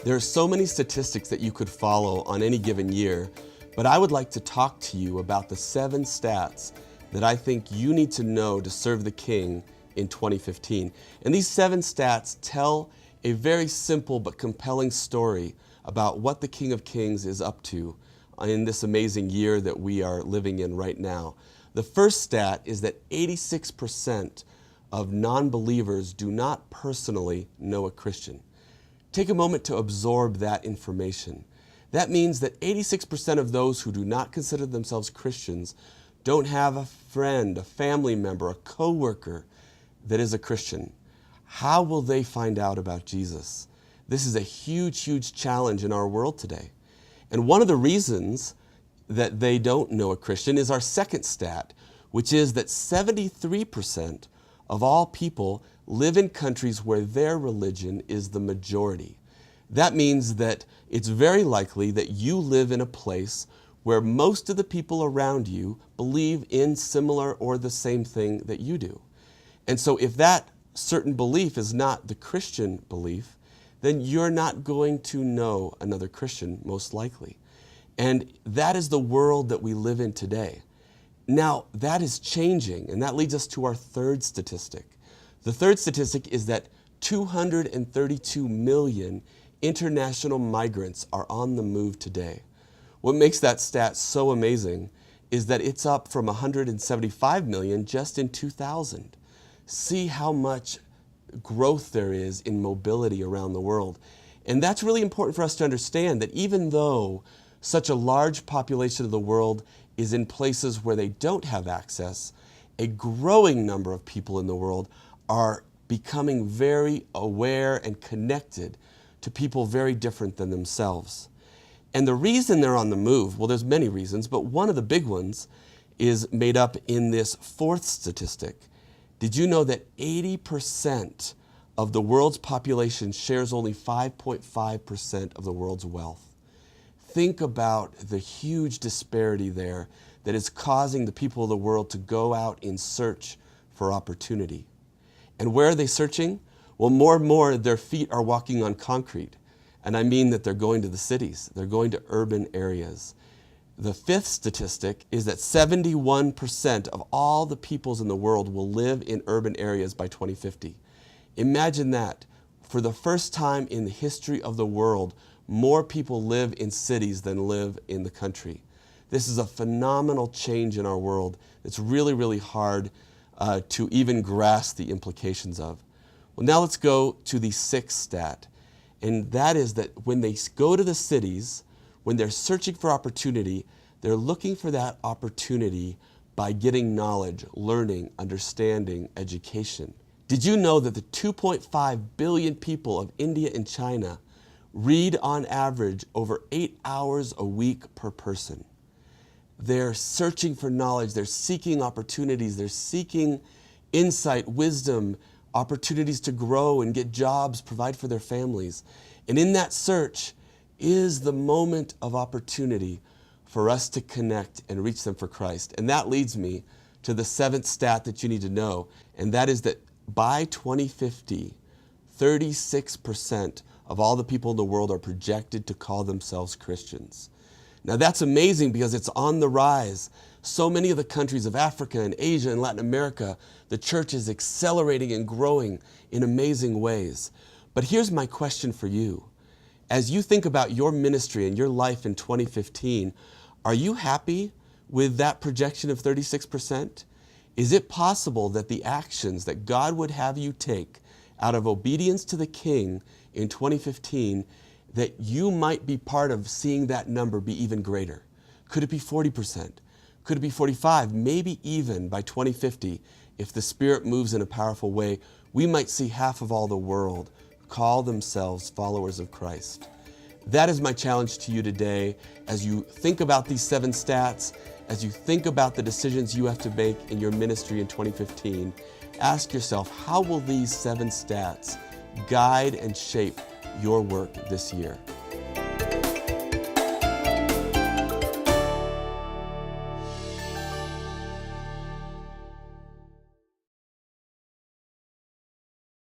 There are so many statistics that you could follow on any given year, but I would like to talk to you about the 7 stats that I think you need to know to serve the King in 2015. And these 7 stats tell a very simple but compelling story about what the King of Kings is up to in this amazing year that we are living in right now. The first stat is that 86% of non-believers do not personally know a Christian. Take a moment to absorb that information. That means that 86% of those who do not consider themselves Christians don't have a friend, a family member, a coworker that is a Christian. How will they find out about Jesus? This is a huge, huge challenge in our world today. And one of the reasons that they don't know a Christian is our second stat, which is that 73% of all people live in countries where their religion is the majority. That means that it's very likely that you live in a place where most of the people around you believe in similar or the same thing that you do. And so if that certain belief is not the Christian belief, then you're not going to know another Christian, most likely. And that is the world that we live in today. Now, that is changing, and that leads us to our third statistic. The third statistic is that 232 million international migrants are on the move today. What makes that stat so amazing is that it's up from 175 million just in 2000. See how much growth there is in mobility around the world. And that's really important for us to understand that even though such a large population of the world is in places where they don't have access, a growing number of people in the world are becoming very aware and connected to people very different than themselves. And the reason they're on the move, well, there's many reasons, but one of the big ones is made up in this fourth statistic. Did you know that 80% of the world's population shares only 5.5% of the world's wealth? Think about the huge disparity there that is causing the people of the world to go out in search for opportunity. And where are they searching? Well, more and more their feet are walking on concrete. And I mean that they're going to the cities. They're going to urban areas. The fifth statistic is that 71% of all the peoples in the world will live in urban areas by 2050. Imagine that. For the first time in the history of the world, more people live in cities than live in the country. This is a phenomenal change in our world. It's really, really hard to even grasp the implications of. Well, now let's go to the sixth stat. And that is that when they go to the cities, when they're searching for opportunity, they're looking for that opportunity by getting knowledge, learning, understanding, education. Did you know that the 2.5 billion people of India and China read on average over 8 hours a week per person? They're searching for knowledge, they're seeking opportunities, they're seeking insight, wisdom, opportunities to grow and get jobs, provide for their families. And in that search is the moment of opportunity for us to connect and reach them for Christ. And that leads me to the seventh stat that you need to know, and that is that by 2050, 36% of all the people in the world are projected to call themselves Christians. Now that's amazing because it's on the rise. So many of the countries of Africa and Asia and Latin America, the church is accelerating and growing in amazing ways. But here's my question for you. As you think about your ministry and your life in 2015, are you happy with that projection of 36%? Is it possible that the actions that God would have you take out of obedience to the King in 2015, that you might be part of seeing that number be even greater? Could it be 40%? Could it be 45%? Maybe even by 2050, if the Spirit moves in a powerful way, we might see half of all the world call themselves followers of Christ. That is my challenge to you today as you think about these 7 stats, as you think about the decisions you have to make in your ministry in 2015. Ask yourself, how will these 7 stats guide and shape your work this year?